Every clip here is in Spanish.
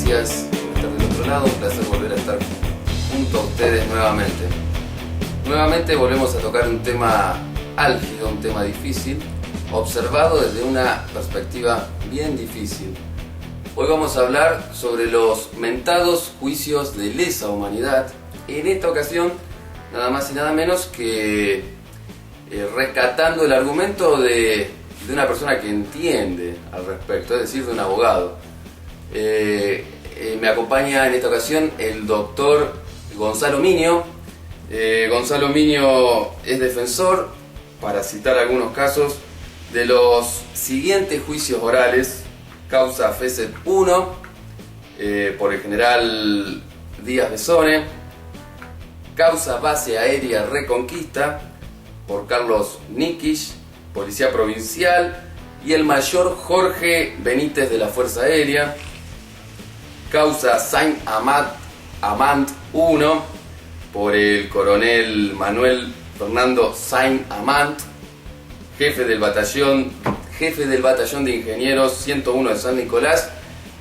gracias por estar del otro lado, un placer volver a estar junto a ustedes nuevamente. Nuevamente volvemos a tocar un tema álgido, un tema difícil, observado desde una perspectiva bien difícil. Hoy vamos a hablar sobre los mentados juicios de lesa humanidad, en esta ocasión nada más y nada menos que rescatando el argumento de una persona que entiende al respecto, es decir, de un abogado. Me acompaña en esta ocasión el doctor Gonzalo Minio. Gonzalo Minio es defensor, para citar algunos casos, de los siguientes juicios orales: causa FESET 1 por el general Díaz Besone, causa base aérea Reconquista por Carlos Nikisch, Policía Provincial, y el mayor Jorge Benítez de la Fuerza Aérea, causa Saint-Amand 1 por el coronel Manuel Fernando Saint-Amand, jefe del batallón de ingenieros 101 de San Nicolás,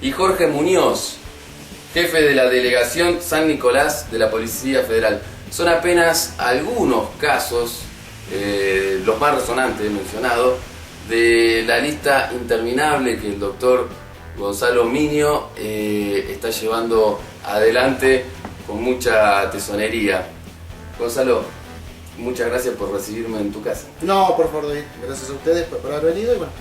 y Jorge Muñoz, jefe de la delegación San Nicolás de la Policía Federal. Son apenas algunos casos, los más resonantes mencionados, de la lista interminable que el doctor Gonzalo Minio está llevando adelante con mucha tesonería. Gonzalo, muchas gracias por recibirme en tu casa. No, por favor, gracias a ustedes por haber venido. Y bueno,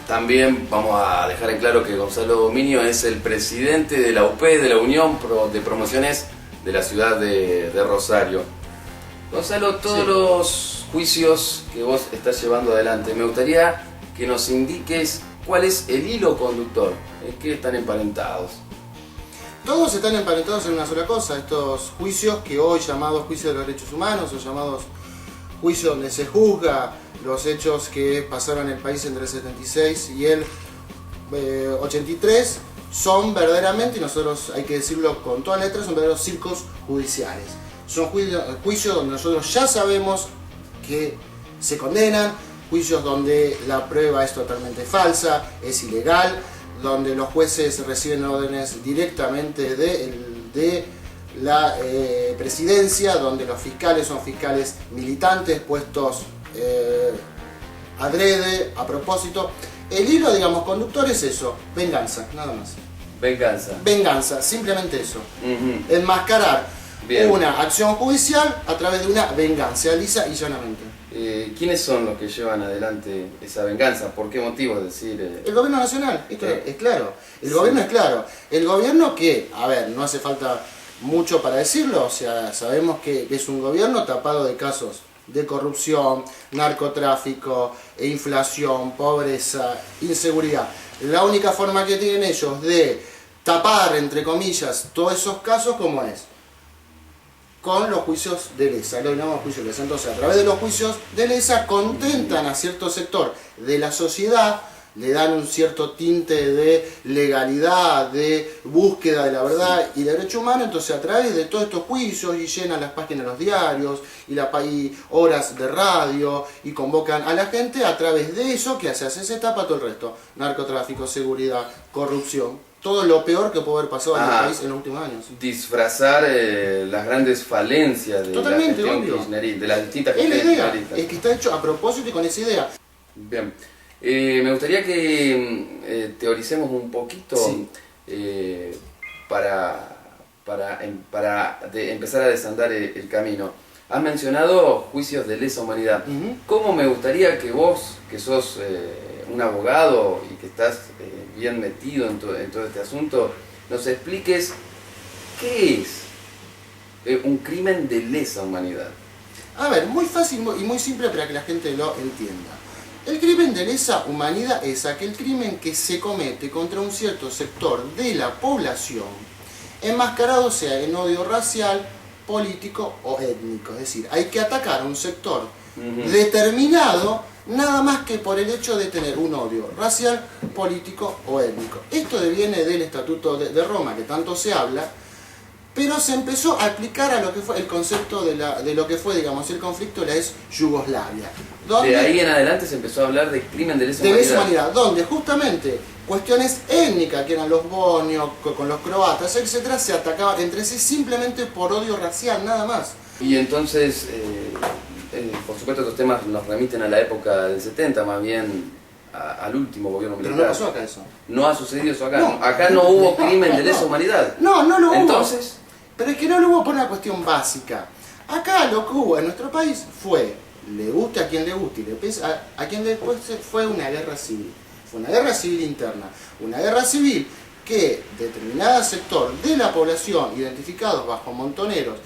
también vamos a dejar en claro que Gonzalo Minio es el presidente de la UP, de la Unión de Promociones de la ciudad de Rosario. Gonzalo, todos los juicios que vos estás llevando adelante, me gustaría que nos indiques cuál es el hilo conductor, en qué están emparentados. todos están emparentados en una sola cosa: estos juicios que hoy llamados juicios de los derechos humanos, o llamados juicios donde se juzga los hechos que pasaron en el país entre el 76 y el 83, son verdaderamente, y nosotros hay que decirlo con todas letras, son verdaderos circos judiciales. Son juicios donde nosotros ya sabemos que se condenan, juicios donde la prueba es totalmente falsa, es ilegal, donde los jueces reciben órdenes directamente de la presidencia, donde los fiscales son fiscales militantes puestos adrede, a propósito. El hilo, digamos, conductor es eso: venganza, nada más. Venganza, simplemente eso. Enmascarar una acción judicial a través de una venganza, lisa y llanamente. ¿Quiénes son los que llevan adelante esa venganza? ¿Por qué motivo? Es decir, el gobierno nacional, esto es claro. El gobierno es claro. El gobierno que, a ver, no hace falta mucho para decirlo, o sea, sabemos que es un gobierno tapado de casos de corrupción, narcotráfico, inflación, pobreza, inseguridad. La única forma que tienen ellos de tapar, entre comillas, todos esos casos, ¿cómo es? Con los juicios de lesa, lo llamamos juicios de lesa. Entonces, a través de los juicios de lesa contentan a cierto sector de la sociedad, le dan un cierto tinte de legalidad, de búsqueda de la verdad y derecho humano. Entonces, a través de todos estos juicios, y llenan las páginas de los diarios y horas de radio, y convocan a la gente a través de eso. ¿Qué hace? Se tapa todo el resto: narcotráfico, seguridad, corrupción, todo lo peor que puede haber pasado en el país en los últimos años. Disfrazar las grandes falencias de la gestión kirchnerista, de las distintas gestiones kirchneristas. Es que está hecho a propósito y con esa idea. Bien. Me gustaría que teoricemos un poquito, sí, para empezar a desandar el camino. Has mencionado juicios de lesa humanidad. ¿Cómo me gustaría que vos, que sos un abogado y que estás bien metido en todo este asunto, nos expliques qué es un crimen de lesa humanidad? A ver, muy fácil y muy simple para que la gente lo entienda. El crimen de lesa humanidad es aquel crimen que se comete contra un cierto sector de la población, enmascarado sea en odio racial, político o étnico. Es decir, hay que atacar a un sector determinado nada más que por el hecho de tener un odio racial, político o étnico. Esto deviene del Estatuto de Roma, que tanto se habla, pero se empezó a aplicar a lo que fue el concepto de lo que fue, digamos, el conflicto de la ex Yugoslavia. donde, de ahí en adelante se empezó a hablar de crimen de lesa humanidad, donde justamente cuestiones étnicas, que eran los bosnios, con los croatas, etcétera, se atacaban entre sí simplemente por odio racial, nada más. Y entonces, por supuesto, estos temas nos remiten a la época del 70, más bien al último gobierno militar. Pero no pasó acá eso. No ha sucedido eso acá. No, acá no hubo crimen de lesa humanidad. No lo hubo. Entonces, pero es que no lo hubo por una cuestión básica. Acá lo que hubo en nuestro país fue, le guste a quien le guste, y le pese a quien después fue una guerra civil. Fue una guerra civil interna. Una guerra civil que determinado sector de la población, identificados bajo montoneros,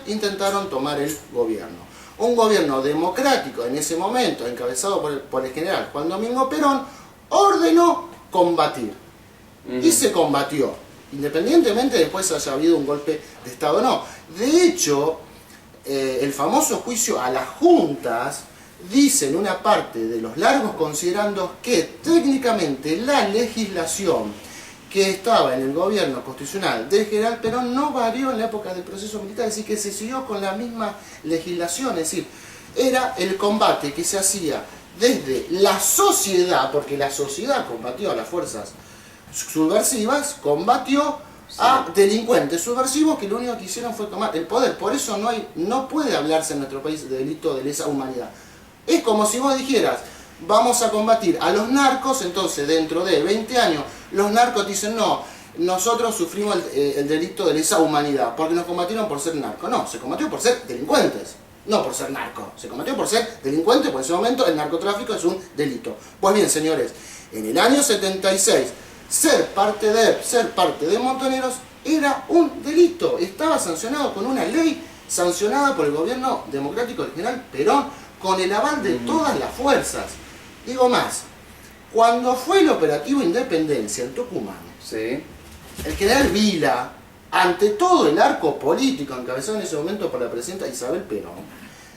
intentaron tomar el gobierno. Un gobierno democrático en ese momento, encabezado por el general Juan Domingo Perón, ordenó combatir. Y se combatió, independientemente después haya habido un golpe de Estado o no. De hecho, el famoso juicio a las juntas dice en una parte de los largos considerandos que técnicamente la legislación que estaba en el gobierno constitucional del general Perón no varió en la época del proceso militar, es decir, que se siguió con la misma legislación, es decir, era el combate que se hacía desde la sociedad, porque la sociedad combatió a las fuerzas subversivas, combatió a delincuentes subversivos que lo único que hicieron fue tomar el poder. Por eso no puede hablarse en nuestro país de delito de lesa humanidad. Es como si vos dijeras, vamos a combatir a los narcos, entonces dentro de 20 años los narcos dicen, no, nosotros sufrimos el delito de lesa humanidad, porque nos combatieron por ser narcos. No, se combatió por ser delincuentes, no por ser narcos. Se combatió por ser delincuentes, porque en ese momento el narcotráfico es un delito. Pues bien, señores, en el año 76, ser parte de Montoneros era un delito. Estaba sancionado con una ley sancionada por el gobierno democrático del general Perón, con el aval de todas las fuerzas. Digo más, cuando fue el operativo Independencia en Tucumán, sí, el general Vila, ante todo el arco político encabezado en ese momento por la presidenta Isabel Perón,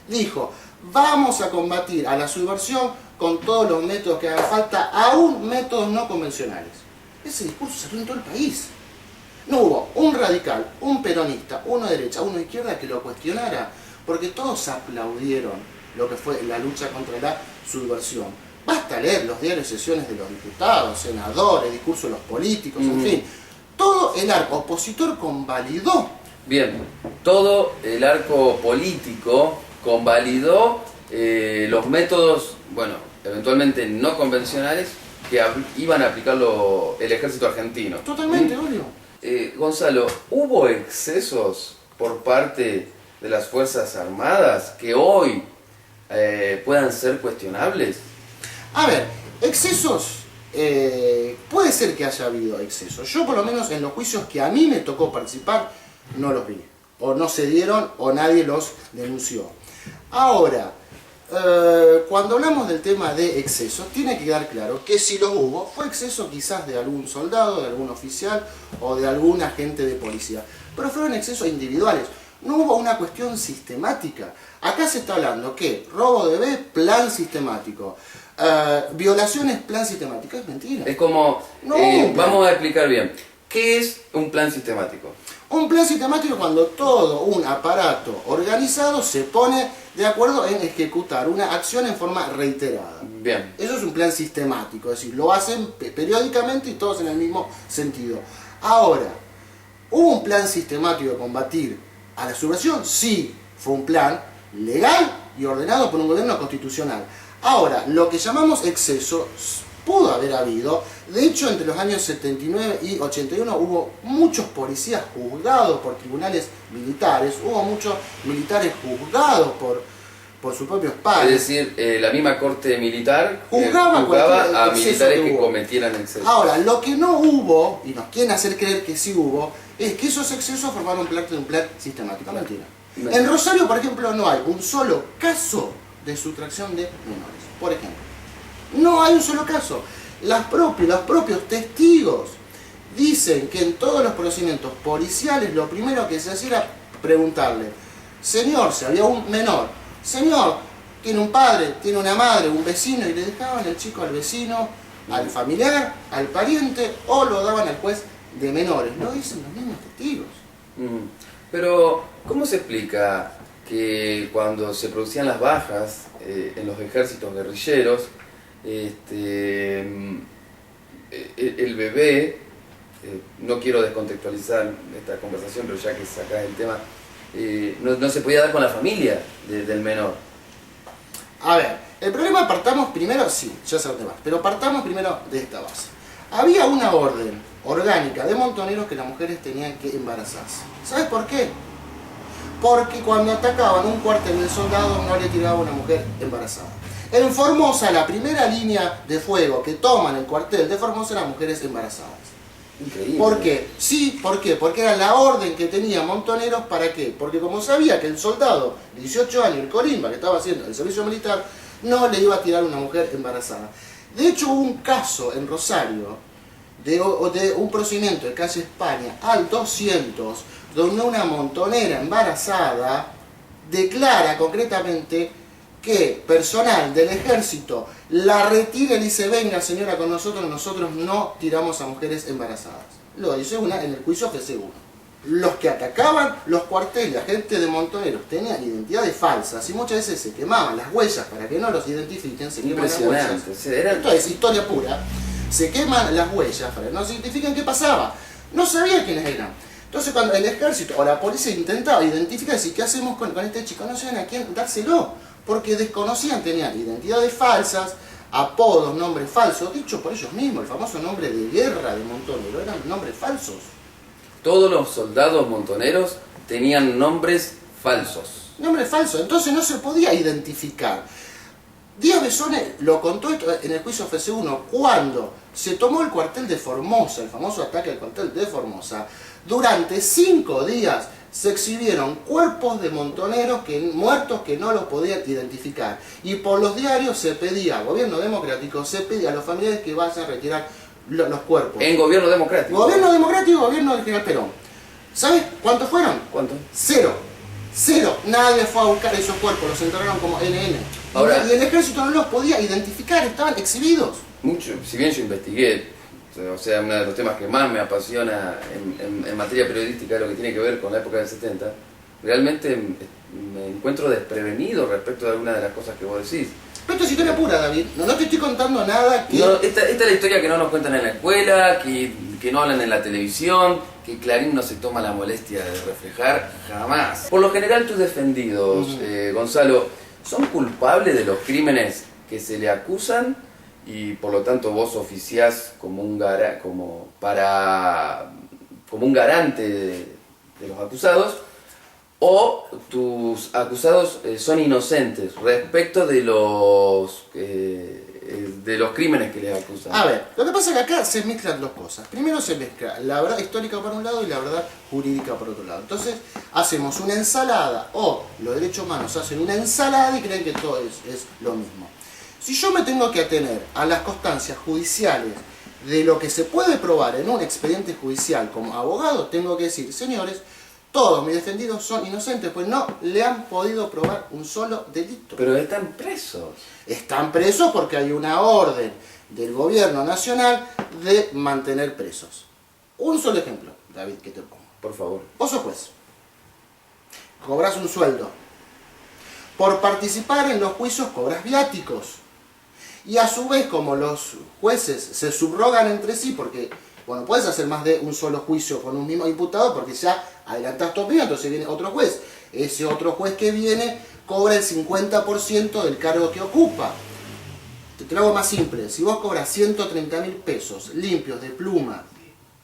dijo, vamos a combatir a la subversión con todos los métodos que hagan falta, aún métodos no convencionales. Ese discurso salió en todo el país. No hubo un radical, un peronista, uno de derecha, uno de izquierda que lo cuestionara, porque todos aplaudieron lo que fue la lucha contra la subversión. Basta leer los diarios de sesiones de los diputados, senadores, discursos de los políticos, en fin. Todo el arco opositor convalidó. Bien, todo el arco político convalidó los métodos, bueno, eventualmente no convencionales, que iban a aplicarlo el ejército argentino. Totalmente, obvio. Gonzalo, ¿hubo excesos por parte de las Fuerzas Armadas que hoy puedan ser cuestionables? A ver, excesos, puede ser que haya habido excesos. Yo por lo menos en los juicios que a mí me tocó participar, no los vi. O no se dieron o nadie los denunció. Ahora, cuando hablamos del tema de excesos, tiene que quedar claro que si los hubo, fue exceso quizás de algún soldado, de algún oficial o de algún agente de policía. Pero fueron excesos individuales. No hubo una cuestión sistemática. Acá se está hablando que robo de bebé, plan sistemático. Violaciones, plan sistemático. Es mentira. Es como, No, vamos a explicar bien. ¿Qué es un plan sistemático? Un plan sistemático es cuando todo un aparato organizado se pone de acuerdo en ejecutar una acción en forma reiterada. Bien. Eso es un plan sistemático, es decir, lo hacen periódicamente y todos en el mismo sentido. Ahora, ¿hubo un plan sistemático de combatir a la subversión? Sí, fue un plan legal y ordenado por un gobierno constitucional. Ahora, lo que llamamos exceso pudo haber habido. De hecho, entre los años 79 y 81 hubo muchos policías juzgados por tribunales militares, hubo muchos militares juzgados por sus propios pares. Es decir, la misma corte militar juzgaba a militares que cometieran excesos. Ahora, lo que no hubo, y nos quieren hacer creer que sí hubo, es que esos excesos formaron parte de un plan sistemático. Mentira. En Rosario, por ejemplo, no hay un solo caso de sustracción de menores, por ejemplo. No hay un solo caso. Los propios testigos dicen que en todos los procedimientos policiales lo primero que se hacía era preguntarle, señor, si había un menor, señor, tiene un padre, tiene una madre, un vecino, y le dejaban el chico al vecino, al familiar, al pariente, o lo daban al juez de menores. Lo dicen los mismos testigos. Pero, ¿cómo se explica que cuando se producían las bajas en los ejércitos guerrilleros, el bebé, no quiero descontextualizar esta conversación, pero ya que sacás el tema, no se podía dar con la familia del menor. A ver, el problema partamos primero, sí, ya sé dónde vas, pero partamos primero de esta base. Había una orden orgánica de montoneros que las mujeres tenían que embarazarse. ¿Sabes por qué? Porque cuando atacaban un cuartel de soldados no le tiraba a una mujer embarazada. En Formosa, la primera línea de fuego que toman el cuartel de Formosa eran mujeres embarazadas. Increíble. ¿Por qué? Sí, ¿por qué? Porque era la orden que tenía Montoneros, ¿para qué? Porque como sabía que el soldado de 18 años, el colimba, que estaba haciendo el servicio militar, no le iba a tirar a una mujer embarazada. De hecho, hubo un caso en Rosario de un procedimiento de calle España al 200, donde una montonera embarazada declara concretamente que personal del ejército la retira y dice: venga señora con nosotros no tiramos a mujeres embarazadas. Lo dice una en el juicio FC1. Los que atacaban los cuarteles, la gente de montoneros, tenían identidades falsas y muchas veces se quemaban las huellas para que no los identifiquen, se queman las huellas. Esto es historia pura. Se queman las huellas para que no se identifiquen qué pasaba. No sabía quiénes eran. Entonces cuando el ejército o la policía intentaba identificar, decir, ¿qué hacemos con este chico? No sabían a quién dárselo, porque desconocían, tenían identidades falsas, apodos, nombres falsos, dichos por ellos mismos. El famoso nombre de guerra de Montonero eran nombres falsos. Todos los soldados montoneros tenían nombres falsos. Nombres falsos, entonces no se podía identificar. Díaz Besone lo contó en el juicio FC1, cuando se tomó el cuartel de Formosa, el famoso ataque al cuartel de Formosa. Durante 5 días se exhibieron cuerpos de montoneros muertos que no los podían identificar. Y por los diarios se pedía, gobierno democrático, se pedía a los familiares que vayan a retirar los cuerpos. En gobierno democrático. Gobierno democrático, gobierno del general Perón. ¿Sabes cuántos fueron? ¿Cuánto? 0. Nadie fue a buscar esos cuerpos, los enterraron como NN. Ahora, y el ejército no los podía identificar, estaban exhibidos. Mucho, si bien yo investigué, o sea, uno de los temas que más me apasiona en materia periodística es lo que tiene que ver con la época del 70, realmente me encuentro desprevenido respecto de algunas de las cosas que vos decís. Pero esto es historia pura, David. No te estoy contando nada que... No, esta es la historia que no nos cuentan en la escuela, que no hablan en la televisión, que Clarín no se toma la molestia de reflejar jamás. Por lo general, tus defendidos, Gonzalo, son culpables de los crímenes que se le acusan y por lo tanto vos oficiás como un garante de los acusados, o tus acusados son inocentes respecto de los crímenes que les acusan. A ver, lo que pasa es que acá se mezclan dos cosas. Primero se mezcla la verdad histórica por un lado y la verdad jurídica por otro lado. Entonces hacemos una ensalada, o los derechos humanos hacen una ensalada y creen que todo es lo mismo. Si yo me tengo que atener a las constancias judiciales de lo que se puede probar en un expediente judicial como abogado, tengo que decir: señores, todos mis defendidos son inocentes, pues no le han podido probar un solo delito. Pero están presos. Están presos porque hay una orden del gobierno nacional de mantener presos. Un solo ejemplo, David, que te pongo. Por favor. Vos sos juez. Cobras un sueldo. Por participar en los juicios cobras viáticos. Y a su vez, como los jueces se subrogan entre sí, porque bueno, puedes hacer más de un solo juicio con un mismo imputado porque ya adelantas tu opinión, entonces viene otro juez. Ese otro juez que viene cobra el 50% del cargo que ocupa. Te lo hago más simple: si vos cobras 130.000 pesos limpios de pluma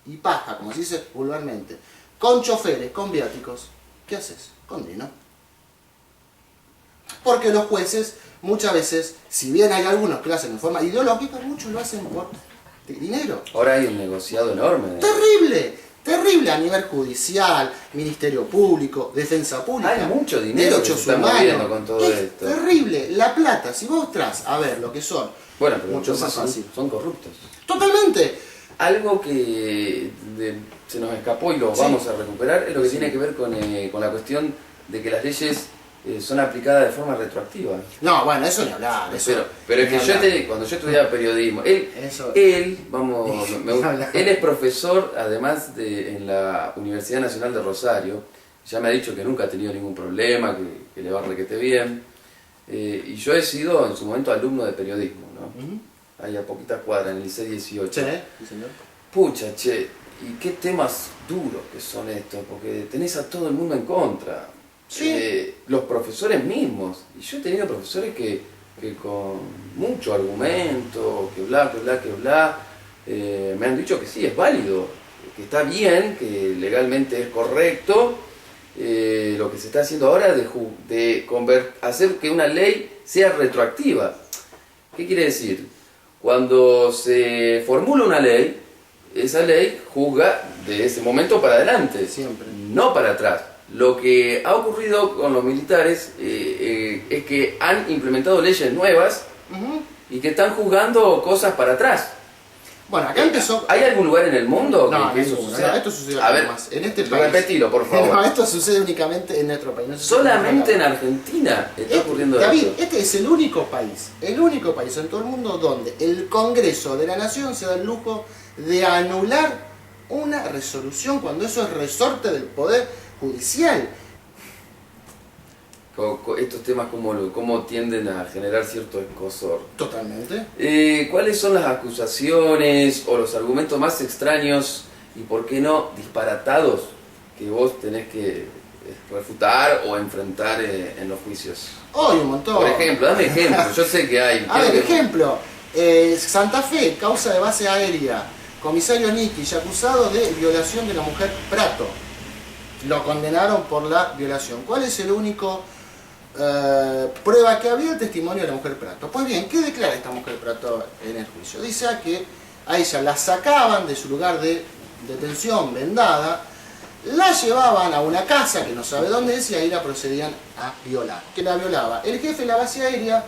y paja, como se dice vulgarmente, con choferes, con viáticos, ¿qué haces? Condeno. Porque los jueces muchas veces, si bien hay algunos que lo hacen en forma ideológica, muchos lo hacen por dinero. Ahora hay un negociado enorme. Terrible, terrible a nivel judicial, Ministerio Público, Defensa Pública. Hay mucho dinero que se está moviendo con todo esto. Terrible, la plata, si vos tras a ver lo que son, bueno, pero mucho más fácil. Son corruptos. Totalmente. Algo que se nos escapó y lo vamos a recuperar es lo que tiene que ver con la cuestión de que las leyes son aplicadas de forma retroactiva. No, bueno, eso ni hablar. Pero es que cuando yo estudiaba periodismo, él es profesor, además en la Universidad Nacional de Rosario. Ya me ha dicho que nunca ha tenido ningún problema, que le va requete bien. Y yo he sido en su momento alumno de periodismo, ¿no? Ujú. Ahí a poquita cuadra, en el liceo 18. Sí, señor. Pucha, che, y qué temas duros que son estos, porque tenés a todo el mundo en contra. Sí. Los profesores mismos. Y yo he tenido profesores que con mucho argumento, que bla, que bla, que bla, me han dicho que sí, es válido, que está bien, que legalmente es correcto, lo que se está haciendo ahora de hacer que una ley sea retroactiva. ¿Qué quiere decir? Cuando se formula una ley, esa ley juzga de ese momento para adelante, Siempre. no para atrás. Lo que ha ocurrido con los militares es que han implementado leyes nuevas Ujú. y que están juzgando cosas para atrás. Bueno, acá empezó... ¿Hay algún lugar en el mundo No, que eso ninguno, suceda? no, esto sucede A acá ver, nomás. En este país. repetilo, por favor. No, esto sucede únicamente en nuestro país. No sucede Solamente en acá. Argentina está ocurriendo David, esto. este es el único país en todo el mundo donde el Congreso de la Nación se da el lujo de anular una resolución cuando eso es resorte del Poder Judicial. Estos temas cómo tienden a generar cierto escosor. Totalmente. ¿Cuáles son las acusaciones o los argumentos más extraños y por qué no disparatados que vos tenés que refutar o enfrentar en los juicios? Hoy un montón. Por ejemplo, dame ejemplo, yo sé que hay. A ver, ejemplo. Santa Fe, causa de base aérea. Comisario Nikic, acusado de violación de la mujer Prato. Lo condenaron por la violación. ¿Cuál es el único prueba que había? El testimonio de la mujer Prato. Pues bien, ¿qué declara esta mujer Prato en el juicio? Dice que a ella la sacaban de su lugar de detención, vendada, la llevaban a una casa que no sabe dónde es y ahí la procedían a violar. Que la violaba el jefe de la base aérea,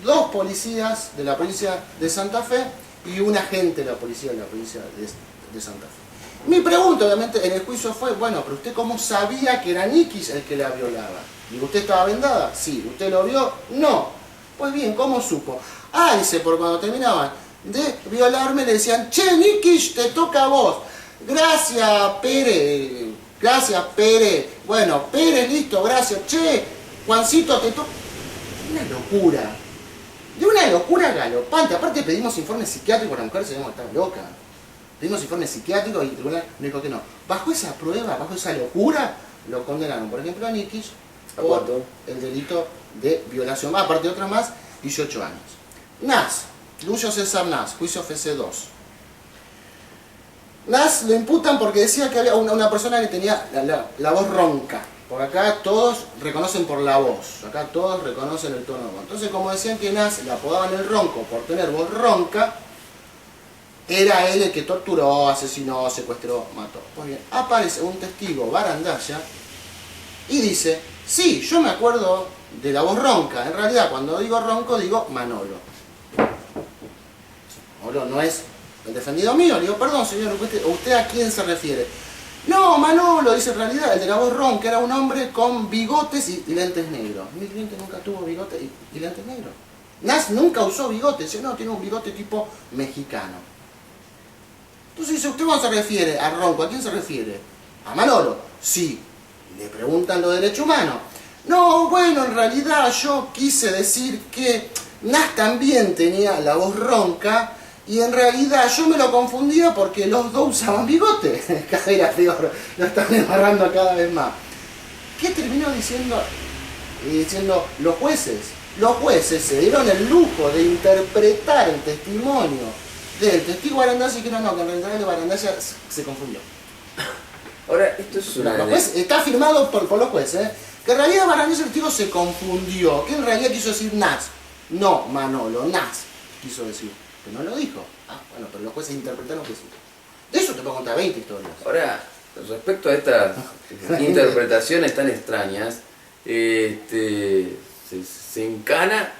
2 policías de la policía de Santa Fe y un agente de la policía de Santa Fe. Mi pregunta, obviamente, en el juicio fue, bueno, pero ¿usted cómo sabía que era Nikic el que la violaba? Digo, ¿usted estaba vendada? Sí. ¿Usted lo vio? No. Pues bien, ¿cómo supo? Ah, dice, porque cuando terminaban de violarme le decían, che, Nikic, te toca a vos. Gracias, Pérez. Gracias, Pérez. Bueno, Pérez, listo, gracias. Che, Juancito, te toca... Una locura. De una locura galopante. Aparte pedimos informes psiquiátricos, la mujer se ve que estaba loca. Pedimos informes psiquiátricos y el tribunal me dijo que no. Bajo esa prueba, bajo esa locura, lo condenaron, por ejemplo, a Nikic por el delito de violación. Aparte de otras más, 18 años. Nas, Lucio César Nas, juicio FC2. Nas lo imputan porque decía que había una persona que tenía la voz ronca. Por acá todos reconocen por la voz, acá todos reconocen el tono de voz. Entonces, como decían que Nas le apodaban el ronco por tener voz ronca, era él el que torturó, asesinó, secuestró, mató. Pues bien, aparece un testigo barandalla y dice, sí, yo me acuerdo de la voz ronca. En realidad, cuando digo ronco, digo Manolo. Manolo no es el defendido mío. Le digo, perdón, señor, ¿usted a quién se refiere? No, Manolo, dice en realidad, el de la voz ronca era un hombre con bigotes y lentes negros. Mi cliente nunca tuvo bigotes y lentes negros. Nas nunca usó bigotes, dice, no, tiene un bigote tipo mexicano. Entonces dice, ¿usted cómo se refiere a ronco? ¿A quién se refiere? ¿A Manolo? Sí. Le preguntan lo de derecho humano. No, bueno, en realidad yo quise decir que Nas también tenía la voz ronca y en realidad yo me lo confundía porque los dos usaban bigote. Cada vez era peor, lo están embarrando cada vez más. ¿Qué terminó diciendo los jueces? Los jueces se dieron el lujo de interpretar el testimonio del testigo barandalla y que no, que en realidad el barandalla se confundió. Ahora, esto es una... Está firmado por los jueces, que en realidad barandalla el testigo se confundió, que en realidad quiso decir Nas, no Manolo, Nas quiso decir, pero no lo dijo. Ah, bueno, pero los jueces interpretaron que sí. De eso te puedo contar 20 historias. Ahora, respecto a estas interpretaciones tan extrañas, se encana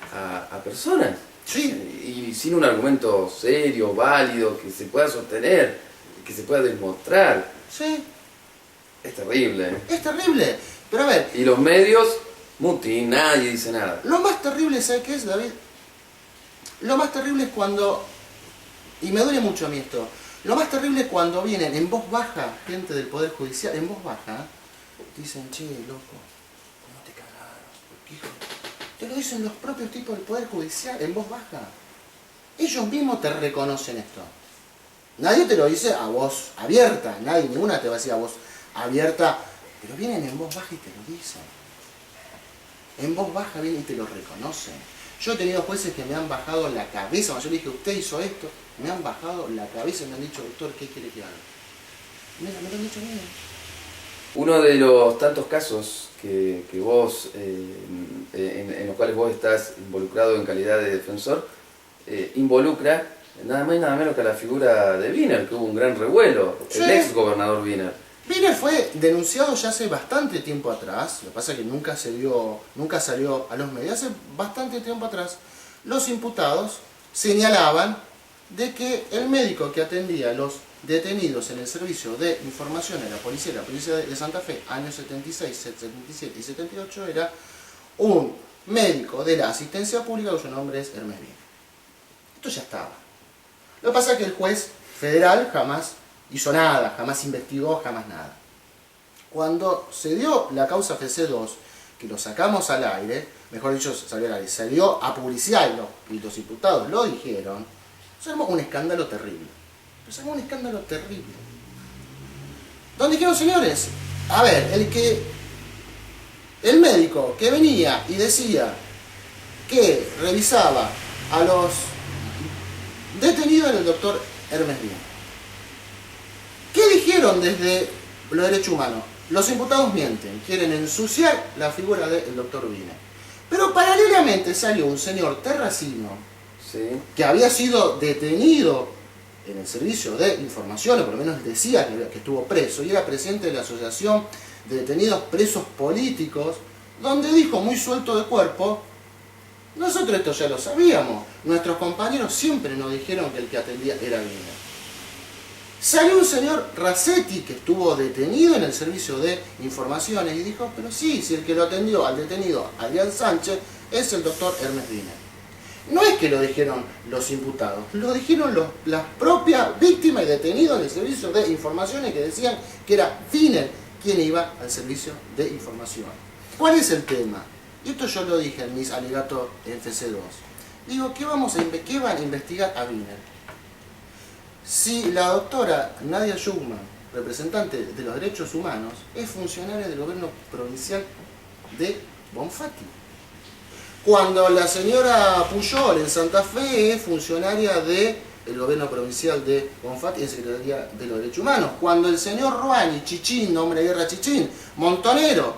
a personas. Sí. Y sin un argumento serio, válido, que se pueda sostener, que se pueda demostrar. Sí. Es terrible. Es terrible. Pero a ver. Y los medios, muti, nadie dice nada. Lo más terrible, ¿sabes qué es, David? Lo más terrible es cuando, y me duele mucho a mí esto, lo más terrible es cuando vienen en voz baja, gente del Poder Judicial, en voz baja, dicen, che, loco, ¿cómo te cagaron? Te lo dicen los propios tipos del Poder Judicial en voz baja. Ellos mismos te reconocen esto. Nadie te lo dice a voz abierta, nadie, ninguna te va a decir a voz abierta, pero vienen en voz baja y te lo dicen. En voz baja vienen y te lo reconocen. Yo he tenido jueces que me han bajado la cabeza, cuando yo le dije, usted hizo esto, me han bajado la cabeza y me han dicho, doctor, ¿qué quiere que haga? Mira, me lo han dicho a mí. Uno de los tantos casos que vos, en los cuales vos estás involucrado en calidad de defensor, involucra nada más y nada menos que a la figura de Wiener, que hubo un gran revuelo, Sí. el ex gobernador Wiener. Wiener fue denunciado ya hace bastante tiempo atrás, lo que pasa es que nunca salió a los medios, hace bastante tiempo atrás, los imputados señalaban de que el médico que atendía a los detenidos en el servicio de información de la policía de Santa Fe, años 76, 77 y 78, era un médico de la asistencia pública cuyo nombre es Hermes Wiener. Esto ya estaba. Lo que pasa es que el juez federal jamás hizo nada, jamás investigó, jamás nada. Cuando se dio la causa FC2, que lo sacamos al aire, mejor dicho, salió al aire, salió a publicidad y los imputados lo dijeron, se armó un escándalo terrible. Se armó un escándalo terrible. Donde dijeron, señores, a ver, el médico que venía y decía que revisaba a los detenidos era el doctor Hermes Wiener. ¿Qué dijeron desde los derechos humanos? Los imputados mienten, quieren ensuciar la figura del doctor Wiener. Pero paralelamente salió un señor Terracino, Sí. que había sido detenido en el servicio de información, o por lo menos decía que estuvo preso, y era presidente de la Asociación de Detenidos Presos Políticos, donde dijo muy suelto de cuerpo, nosotros esto ya lo sabíamos, nuestros compañeros siempre nos dijeron que el que atendía era Wiener. Salió un señor Racetti que estuvo detenido en el servicio de informaciones y dijo, pero sí, si el que lo atendió al detenido Adrián Sánchez es el doctor Hermes Wiener. No es que lo dijeron los imputados, lo dijeron las propias víctimas y detenidos en el servicio de informaciones que decían que era Wiener quien iba al servicio de información. ¿Cuál es el tema? Y esto yo lo dije en mis alegatos en FC2. Digo, ¿qué van a investigar a Wiener? Si la doctora Nadia Schumann, representante de los derechos humanos, es funcionaria del gobierno provincial de Bonfatti. Cuando la señora Pujol en Santa Fe es funcionaria del gobierno provincial de Bonfatti en Secretaría de los Derechos Humanos. Cuando el señor Ruani, Chichín, nombre de guerra Chichín, Montonero,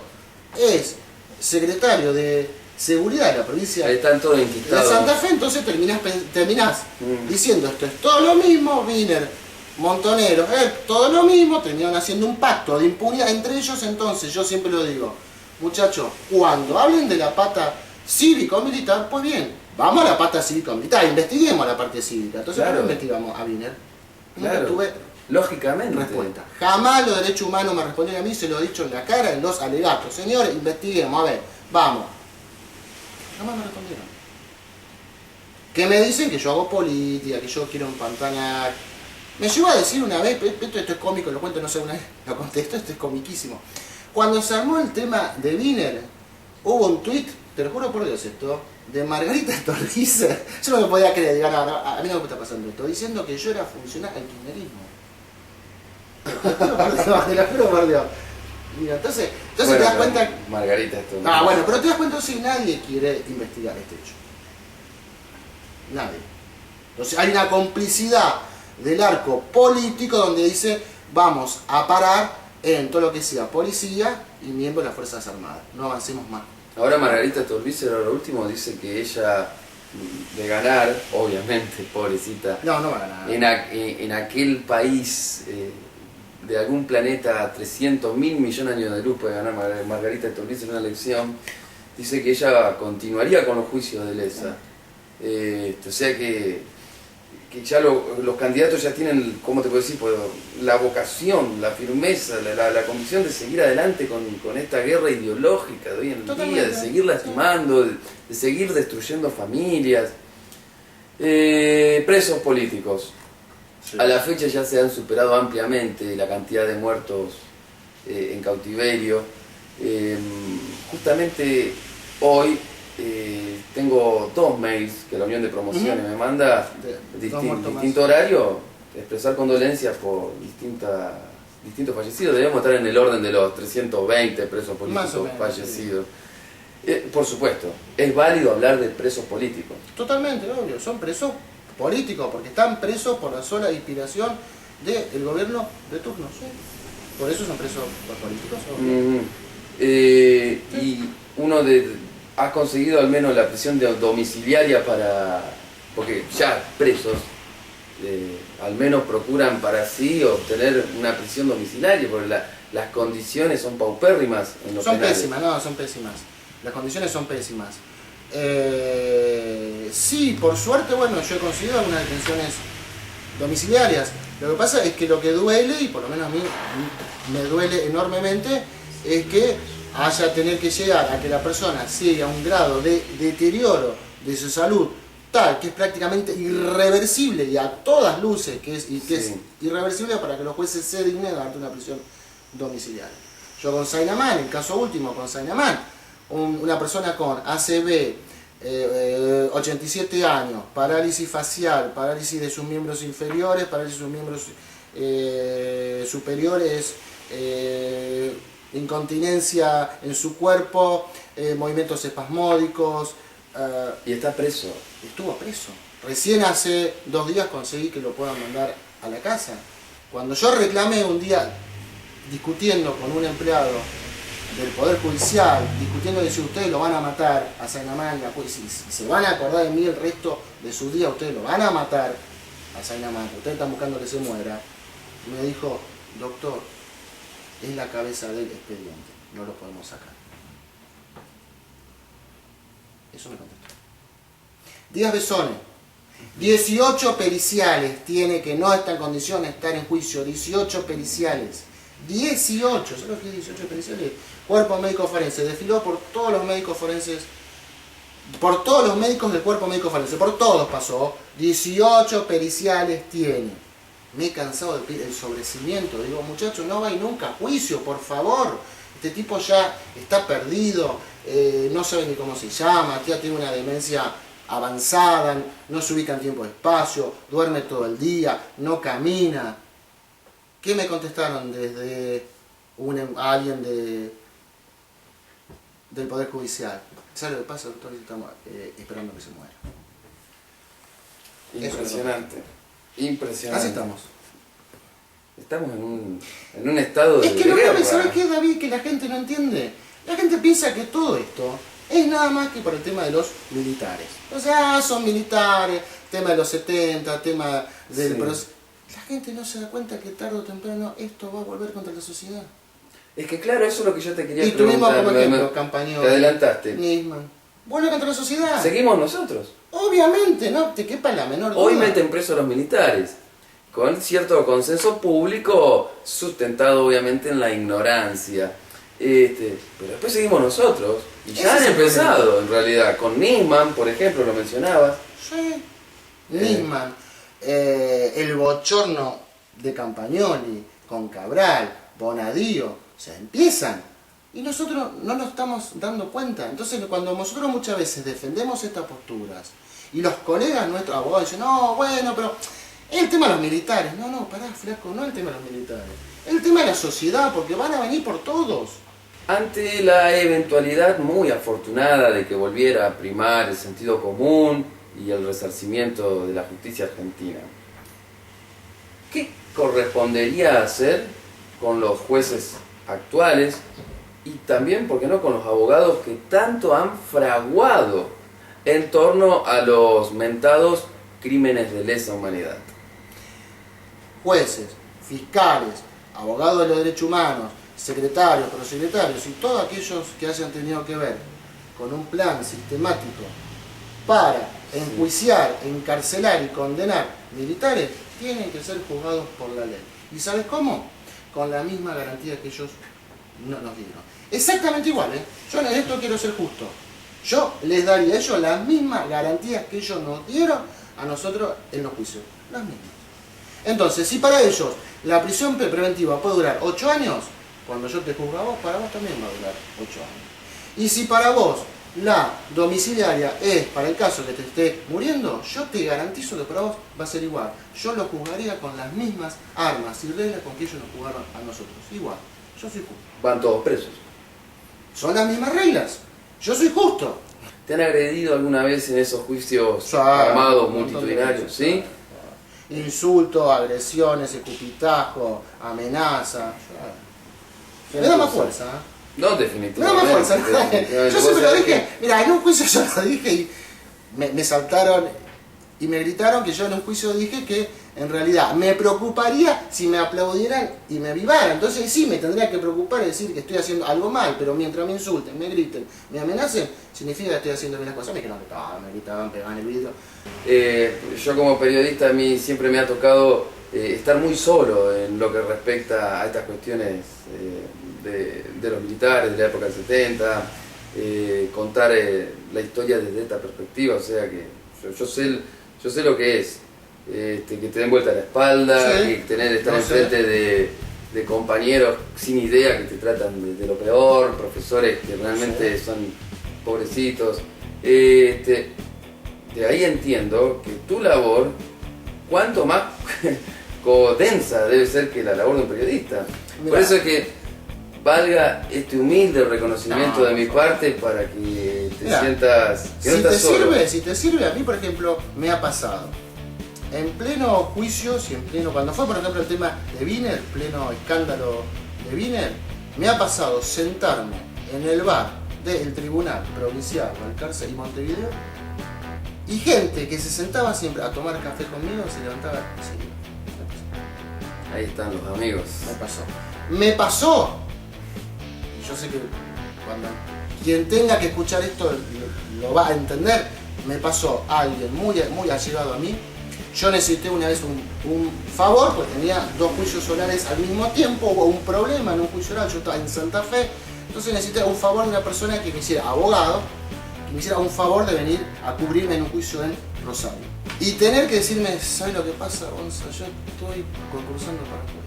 es secretario de Seguridad de la provincia Ahí están todos de enquistados. Santa Fe, entonces terminás diciendo esto es todo lo mismo, Wiener, Montonero, todo lo mismo, terminaron haciendo un pacto de impunidad entre ellos. Entonces yo siempre lo digo, muchachos, cuando hablen de la pata cívico-militar, pues bien, vamos a la pata cívico-militar, investiguemos la parte cívica. Entonces, Claro. ¿por qué investigamos a Wiener? Nunca Claro. tuve Lógicamente. respuesta. Jamás los derechos humanos me respondieron a mí, se lo he dicho en la cara en los alegatos. Señores, investiguemos, a ver, vamos. Jamás me respondieron. Que me dicen que yo hago política, que yo quiero empantanar. Me llegó a decir una vez, esto es cómico, lo cuento, no sé, una vez lo contesto, esto es comiquísimo. Cuando se armó el tema de Wiener, hubo un tuit, te lo juro por Dios esto, de Margarita Stolbizer. Yo no me podía creer, digo, no, a mí no me está pasando esto, diciendo que yo era funcionario del kirchnerismo. Te lo juro por Dios. Mira, entonces Bueno, te das cuenta. Margarita, esto. Ah, bueno, pero te das cuenta si nadie quiere investigar este hecho. Nadie. Entonces hay una complicidad del arco político donde dice vamos a parar en todo lo que sea policía y miembros de las Fuerzas Armadas. No avancemos más. Ahora Margarita Stolbizer, lo último, dice que ella, de ganar, obviamente, pobrecita, No va a ganar. en aquel país de algún planeta 300.000 millones de años de luz puede ganar Margarita Stolbizer en una elección, dice que ella continuaría con los juicios de Lesa. O sea que ya los candidatos ya tienen, ¿cómo te puedo decir? Pues, la vocación, la firmeza, la convicción de seguir adelante con esta guerra ideológica de hoy en día, de seguir lastimando, de seguir destruyendo familias. Presos políticos. Sí. A la fecha ya se han superado ampliamente la cantidad de muertos en cautiverio. Justamente hoy tengo 2 mails que la Unión de Promociones me manda, distinto horario, expresar condolencias por distintos fallecidos. Debemos estar en el orden de los 320 presos políticos fallecidos. Sí. Por supuesto, es válido hablar de presos políticos. Totalmente, obvio, son presos políticos porque están presos por la sola inspiración del gobierno de turno. ¿Sí? Por eso son presos políticos. Sí. Y uno ha conseguido al menos la prisión domiciliaria porque ya presos al menos procuran para sí obtener una prisión domiciliaria, porque las condiciones son paupérrimas en los penales. Son pésimas. Las condiciones son pésimas. Sí, por suerte, bueno, yo he conseguido algunas detenciones domiciliarias. Lo que pasa es que lo que duele, y por lo menos a mí me duele enormemente, es que tener que llegar a que la persona llegue a un grado de deterioro de su salud tal que es prácticamente irreversible y a todas luces que es irreversible para que los jueces se dignen a darte una prisión domiciliaria. Yo con Sainamán, el caso último con Sainamán, una persona con ACV, 87 años, parálisis facial, parálisis de sus miembros inferiores, parálisis de sus miembros superiores, incontinencia en su cuerpo, movimientos espasmódicos. Y está preso. Estuvo preso. Recién hace 2 días conseguí que lo puedan mandar a la casa. Cuando yo reclamé un día, discutiendo con un empleado del Poder Judicial, discutiendo de si ustedes lo van a matar a Sainamán, si se van a acordar de mí el resto de sus días, ustedes lo van a matar a Sainamán, ustedes están buscando que se muera, me dijo, doctor, es la cabeza del expediente, no lo podemos sacar. Eso me contestó. Díaz Besone, 18 periciales tiene que no está en condiciones de estar en juicio, 18 periciales. 18, ¿sabes lo que es 18 periciales? Cuerpo médico forense, desfiló por todos los médicos forenses, por todos los médicos del cuerpo médico forense, por todos pasó, 18 periciales tiene. Me he cansado de pedir el sobrecimiento, digo, muchachos, no va a ir nunca a juicio, por favor. Este tipo ya está perdido, no sabe ni cómo se llama, ya tiene una demencia avanzada, no se ubica en tiempo y espacio, duerme todo el día, no camina. ¿Qué me contestaron desde alguien del Poder Judicial? ¿Sabe lo que pasa, doctor? Estamos esperando que se muera. Impresionante. Impresionante. Así estamos. Estamos en un estado de guerra. Es que lo que ¿sabes qué, David? Que la gente no entiende. La gente piensa que todo esto es nada más que por el tema de los militares. O sea, son militares, tema de los 70, tema del... Sí. La gente no se da cuenta que tarde o temprano esto va a volver contra la sociedad. Es que claro, eso es lo que yo te quería preguntar. Y tuvimos como ejemplo, Campañón. Te adelantaste. Nisman. Vuelve contra la sociedad. Seguimos nosotros. Obviamente, no te quepa la menor duda. Hoy meten preso a los militares, con cierto consenso público, sustentado obviamente en la ignorancia. Pero después seguimos nosotros. Y ya han empezado, en realidad, con Nisman, por ejemplo, lo mencionabas. Sí. Nisman. El bochorno de Campagnoli, con Cabral, Bonadío, o sea, empiezan. Y nosotros no nos estamos dando cuenta. Entonces, cuando nosotros muchas veces defendemos estas posturas, y los colegas nuestros abogados dicen, no, bueno, pero es el tema de los militares. No, pará, flaco, no es el tema de los militares. Es el tema de la sociedad, porque van a venir por todos. Ante la eventualidad muy afortunada de que volviera a primar el sentido común y el resarcimiento de la justicia argentina, ¿qué correspondería hacer con los jueces actuales y también, por qué no, con los abogados que tanto han fraguado en torno a los mentados crímenes de lesa humanidad? Jueces, fiscales, abogados de los derechos humanos, secretarios, prosecretarios y todos aquellos que hayan tenido que ver con un plan sistemático para enjuiciar, encarcelar y condenar militares, tienen que ser juzgados por la ley. ¿Y sabes cómo? Con la misma garantía que ellos nos dieron. Exactamente igual, ¿eh? Yo en esto quiero ser justo. Yo les daría a ellos las mismas garantías que ellos nos dieron a nosotros en los juicios. Las mismas. Entonces, si para ellos la prisión preventiva puede durar 8 años, cuando yo te juzgo a vos, para vos también va a durar 8 años. Y si para vos la domiciliaria es para el caso que te estés muriendo, yo te garantizo que para vos va a ser igual. Yo lo juzgaría con las mismas armas y reglas con que ellos nos juzgaron a nosotros. Igual. Yo soy justo. Van todos presos. Son las mismas reglas. Yo soy justo. ¿Te han agredido alguna vez en esos juicios Ya, armados, un montón de multitudinarios? veces, ¿Sí? Insultos, agresiones, escupitajo, amenaza. Ya. Me da más fuerza, ¿eh? No, Me da definitivamente. más fuerza. definitivamente. Yo Vos siempre lo sabés dije. Mira, en un juicio yo lo dije y me saltaron y me gritaron que yo en un juicio dije que en realidad me preocuparía si me aplaudieran y me avivaran. Entonces sí, me tendría que preocupar y decir que estoy haciendo algo mal, pero mientras me insulten, me griten, me amenacen, significa que estoy haciendo bien las cosas. Me dijeron que me gritaban, pegaban el vidrio. Yo como periodista a mí siempre me ha tocado estar muy solo en lo que respecta a estas cuestiones de los militares de la época del 70, contar la historia desde esta perspectiva, o sea que yo sé lo que es, que te den vuelta la espalda, Sí, que estar no enfrente de compañeros sin idea que te tratan de lo peor, profesores que realmente son pobrecitos. De ahí entiendo que tu labor, cuanto más densa debe ser que la labor de un periodista. Mirá. Por eso es que valga este humilde reconocimiento No, de mi por favor. parte para que te Mirá, sientas que no estás solo. si te sirve, a mí por ejemplo me ha pasado en pleno juicio, si en pleno, cuando fue por ejemplo el tema de Wiener, pleno escándalo de Wiener, me ha pasado sentarme en el bar del Tribunal Provincial Balcarce y Montevideo y gente que se sentaba siempre a tomar café conmigo se levantaba y se iba. Ahí están los amigos. Me pasó. Y yo sé que cuando quien tenga que escuchar esto lo va a entender. Me pasó alguien muy allegado a mí. Yo necesité una vez un favor, porque tenía 2 juicios orales al mismo tiempo, hubo un problema en un juicio oral, yo estaba en Santa Fe, entonces necesité un favor de una persona que me hiciera abogado, que me hiciera un favor de venir a cubrirme en un juicio en Rosario. Y tener que decirme, ¿sabes lo que pasa, Gonza? Yo estoy concursando para juez.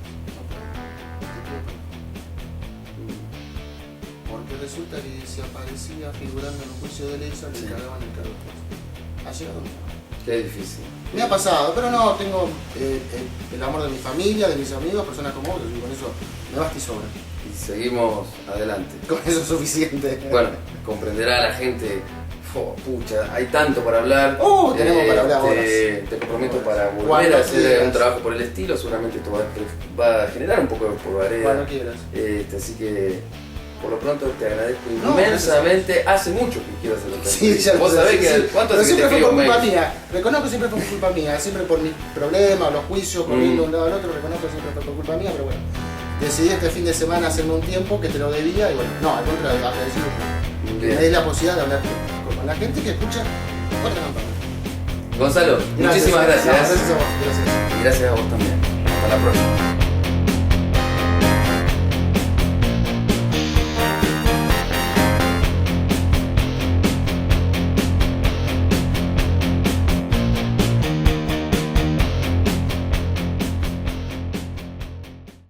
Porque resulta que si aparecía figurando en un juicio de ley, le cagaban el cargo de juez. Ha llegado mi mano. Qué difícil. Me ha pasado, pero no, tengo el amor de mi familia, de mis amigos, personas como vos, y con eso me basta y sobra. Y seguimos adelante. Con eso es suficiente. Bueno, comprenderá la gente. Pucha, hay tanto para hablar. Tenemos para hablar horas. Te comprometo para volver Cuando a hacer quieras. un trabajo por el estilo. Seguramente esto va a generar un poco de polvareda. Cuando quieras. Así que por lo pronto te agradezco No, inmensamente. Hace mucho que quiero hacer otra Sí, ya lo Vos sé, sabés sí, que sí. cuánto Pero hace que te siempre fue escribo por culpa mails. mía. Reconozco que siempre fue por culpa mía. Siempre por mis problemas, los juicios, por ir de un lado al otro. Reconozco que siempre fue por culpa mía, pero bueno. Decidí este fin de semana hacerme un tiempo que te lo debía y bueno, no, al contrario, agradecido que me des la posibilidad de hablar con la gente que escucha otra campaña. Gonzalo, muchísimas gracias. Gracias a vos, gracias. Y gracias a vos también. Hasta la próxima.